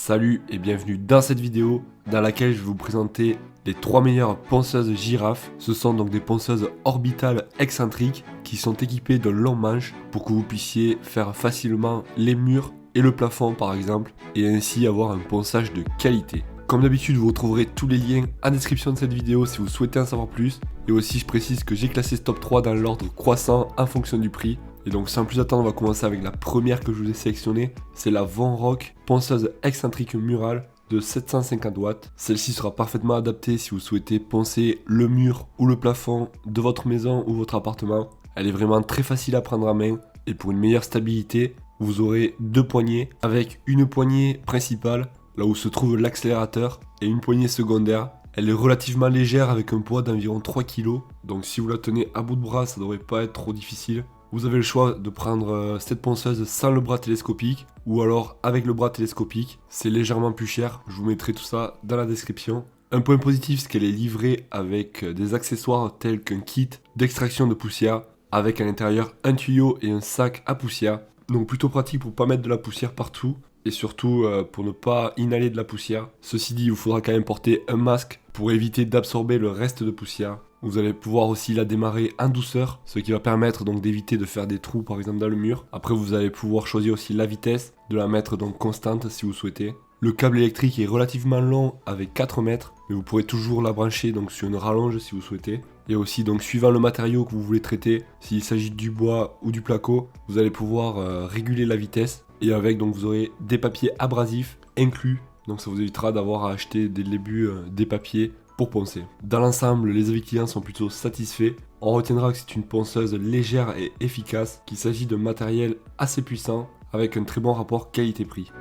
Salut et bienvenue dans cette vidéo dans laquelle je vais vous présenter les 3 meilleures ponceuses girafes. Ce sont donc des ponceuses orbitales excentriques qui sont équipées d'un long manche pour que vous puissiez faire facilement les murs et le plafond par exemple et ainsi avoir un ponçage de qualité. Comme d'habitude, vous retrouverez tous les liens en description de cette vidéo si vous souhaitez en savoir plus. Et aussi je précise que j'ai classé ce top 3 dans l'ordre croissant en fonction du prix. Et donc sans plus attendre, on va commencer avec la première que je vous ai sélectionnée. C'est la Vonrock ponceuse excentrique murale de 750 watts. Celle-ci sera parfaitement adaptée si vous souhaitez poncer le mur ou le plafond de votre maison ou votre appartement. Elle est vraiment très facile à prendre en main et pour une meilleure stabilité, vous aurez deux poignées avec une poignée principale là où se trouve l'accélérateur et une poignée secondaire. Elle est relativement légère avec un poids d'environ 3 kg. Donc si vous la tenez à bout de bras, ça devrait pas être trop difficile. Vous avez le choix de prendre cette ponceuse sans le bras télescopique ou alors avec le bras télescopique. C'est légèrement plus cher, je vous mettrai tout ça dans la description. Un point positif, c'est qu'elle est livrée avec des accessoires tels qu'un kit d'extraction de poussière avec à l'intérieur un tuyau et un sac à poussière. Donc plutôt pratique pour pas mettre de la poussière partout et surtout pour ne pas inhaler de la poussière. Ceci dit, il vous faudra quand même porter un masque pour éviter d'absorber le reste de poussière. Vous allez pouvoir aussi la démarrer en douceur, ce qui va permettre donc d'éviter de faire des trous par exemple dans le mur. Après vous allez pouvoir choisir aussi la vitesse, de la mettre donc constante si vous souhaitez. Le câble électrique est relativement long avec 4 mètres, mais vous pourrez toujours la brancher donc sur une rallonge si vous souhaitez. Et aussi donc suivant le matériau que vous voulez traiter, s'il s'agit du bois ou du placo, vous allez pouvoir réguler la vitesse. Et avec donc vous aurez des papiers abrasifs inclus, donc ça vous évitera d'avoir à acheter dès le début des papiers pour poncer. Dans l'ensemble, les avis clients sont plutôt satisfaits. On retiendra que c'est une ponceuse légère et efficace, qu'il s'agit d'un matériel assez puissant avec un très bon rapport qualité-prix.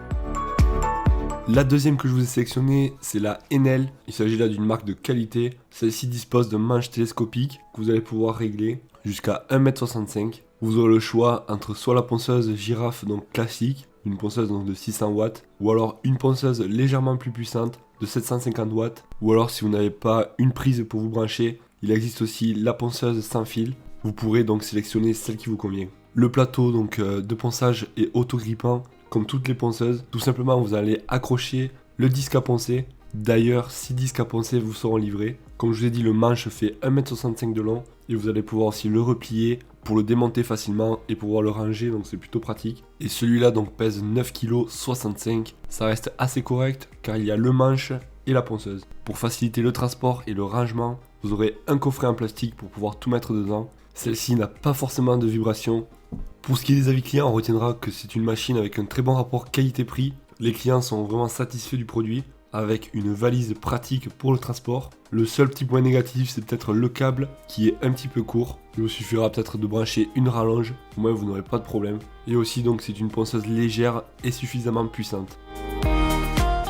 La deuxième que je vous ai sélectionnée, c'est la Enel. Il s'agit là d'une marque de qualité. Celle-ci dispose d'un manche télescopique que vous allez pouvoir régler jusqu'à 1,65 m. Vous aurez le choix entre soit la ponceuse girafe donc classique, une ponceuse donc de 600 watts, ou alors une ponceuse légèrement plus puissante de 750 watts, ou alors si vous n'avez pas une prise pour vous brancher, il existe aussi la ponceuse sans fil. Vous pourrez donc sélectionner celle qui vous convient. Le plateau donc de ponçage est auto-grippant comme toutes les ponceuses. Tout simplement vous allez accrocher le disque à poncer. D'ailleurs 6 disques à poncer vous seront livrés. Comme je vous ai dit, le manche fait 1,65 m de long et vous allez pouvoir aussi le replier pour le démonter facilement et pouvoir le ranger, donc c'est plutôt pratique. Et celui-là donc pèse 9,65 kg. Ça reste assez correct car il y a le manche et la ponceuse. Pour faciliter le transport et le rangement, vous aurez un coffret en plastique pour pouvoir tout mettre dedans. Celle-ci n'a pas forcément de vibration. Pour ce qui est des avis clients, on retiendra que c'est une machine avec un très bon rapport qualité-prix. Les clients sont vraiment satisfaits du produit, avec une valise pratique pour le transport. Le seul petit point négatif, c'est peut-être le câble qui est un petit peu court. Il vous suffira peut-être de brancher une rallonge, au moins vous n'aurez pas de problème. Et aussi donc c'est une ponceuse légère et suffisamment puissante.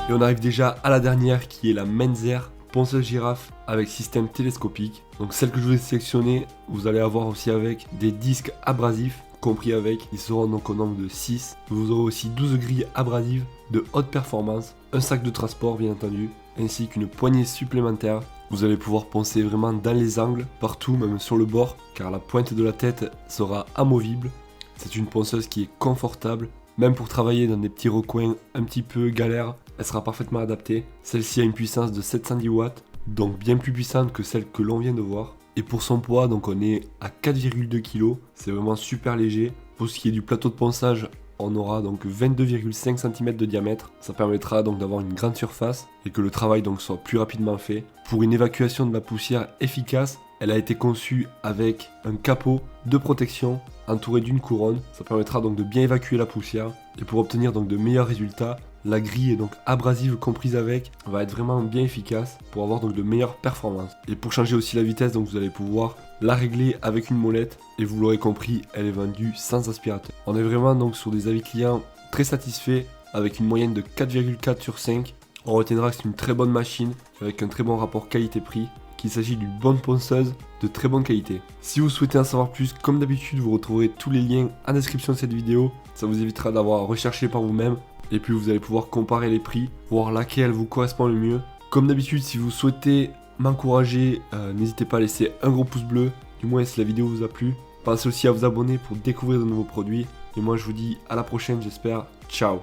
Et on arrive déjà à la dernière qui est la Menzer ponceuse girafe avec système télescopique. Donc celle que je vous ai sélectionnée, vous allez avoir aussi avec des disques abrasifs compris avec, ils seront donc au nombre de 6. Vous aurez aussi 12 grilles abrasives de haute performance, un sac de transport bien entendu, ainsi qu'une poignée supplémentaire. Vous allez pouvoir poncer vraiment dans les angles, partout, même sur le bord, car la pointe de la tête sera amovible. C'est une ponceuse qui est confortable, même pour travailler dans des petits recoins un petit peu galères, elle sera parfaitement adaptée. Celle-ci a une puissance de 710 watts, donc bien plus puissante que celle que l'on vient de voir. Et pour son poids, donc on est à 4,2 kg, c'est vraiment super léger. Pour ce qui est du plateau de ponçage, on aura donc 22,5 cm de diamètre. Ça permettra donc d'avoir une grande surface et que le travail donc soit plus rapidement fait. Pour une évacuation de la poussière efficace, elle a été conçue avec un capot de protection entouré d'une couronne. Ça permettra donc de bien évacuer la poussière. Et pour obtenir donc de meilleurs résultats, la grille est donc abrasive comprise avec va être vraiment bien efficace pour avoir donc de meilleures performances. Et pour changer aussi la vitesse, donc vous allez pouvoir la régler avec une molette et vous l'aurez compris, elle est vendue sans aspirateur. On est vraiment donc sur des avis clients très satisfaits avec une moyenne de 4,4 sur 5. On retiendra que c'est une très bonne machine avec un très bon rapport qualité-prix, qu'il s'agit d'une bonne ponceuse de très bonne qualité. Si vous souhaitez en savoir plus, comme d'habitude, vous retrouverez tous les liens en description de cette vidéo. Ça vous évitera d'avoir à rechercher par vous-même. Et puis vous allez pouvoir comparer les prix, voir laquelle vous correspond le mieux. Comme d'habitude, si vous souhaitez m'encourager, n'hésitez pas à laisser un gros pouce bleu, du moins si la vidéo vous a plu. Pensez aussi à vous abonner pour découvrir de nouveaux produits. Et moi je vous dis à la prochaine, j'espère. Ciao.